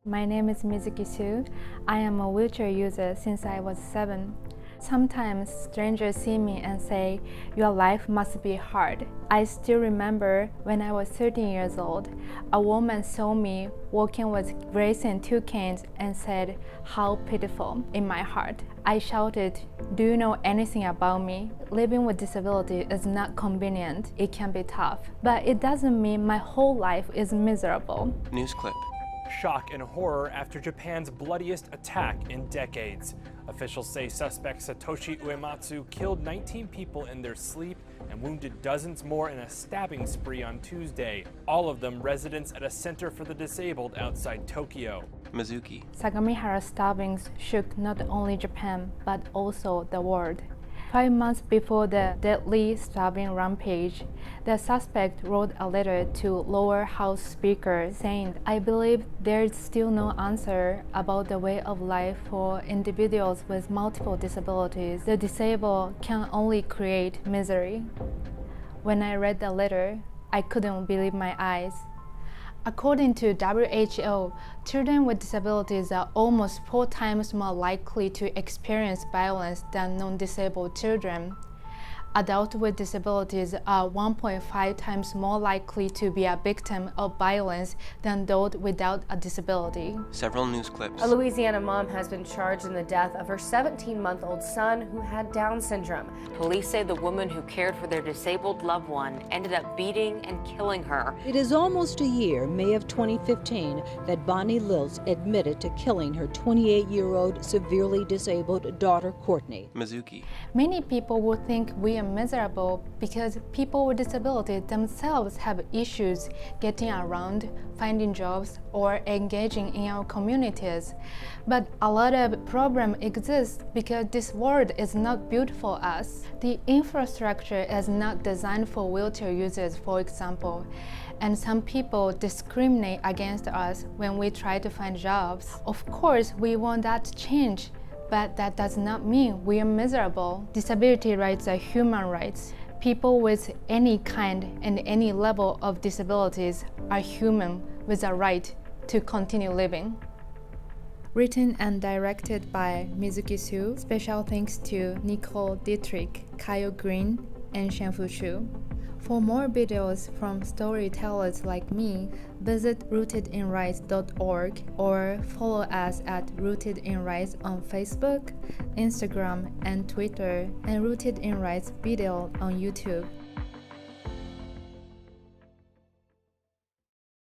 My name is Mizuki Hsu. I am a wheelchair user since I was 7. Sometimes strangers see me and say, "Your life must be hard." I still remember when I was 13 years old, a woman saw me walking with raising 2 canes and said, "How pitiful," in my heart. I shouted, "Do you know anything about me? Living with disability is not convenient. It can be tough. But it doesn't mean my whole life is miserable." News clip. Shock and horror after Japan's bloodiest attack in decades. Officials say suspect Satoshi Uematsu killed 19 people in their sleep and wounded dozens more in a stabbing spree on Tuesday, all of them residents at a center for the disabled outside Tokyo. Mizuki. Sagamihara stabbings shook not only Japan, but also the world. 5 months before the deadly stabbing rampage, the suspect wrote a letter to lower house speaker saying, "I believe there's still no answer about the way of life for individuals with multiple disabilities. The disabled can only create misery." When I read the letter, I couldn't believe my eyes. According to WHO, children with disabilities are almost 4 times more likely to experience violence than non-disabled children. Adults with disabilities are 1.5 times more likely to be a victim of violence than those without a disability. Several news clips. A Louisiana mom has been charged in the death of her 17-month-old son who had Down syndrome. Police say the woman who cared for their disabled loved one ended up beating and killing her. It is almost a year, May of 2015, that Bonnie Lilts admitted to killing her 28-year-old severely disabled daughter, Courtney. Mizuki. Many people would think we are miserable because people with disabilities themselves have issues getting around, finding jobs, or engaging in our communities. But a lot of problem exists because this world is not built for us. The infrastructure is not designed for wheelchair users, for example. And some people discriminate against us when we try to find jobs. Of course, we want that to change. But that does not mean we are miserable. Disability rights are human rights. People with any kind and any level of disabilities are human with a right to continue living. Written and directed by Mizuki Hsu. Special thanks to Nicole Dietrich, Kyle Green, and Shanfu Shu. For more videos from storytellers like me, visit rootedinrights.org or follow us at Rooted in Rights on Facebook, Instagram, and Twitter, and Rooted in Rights video on YouTube.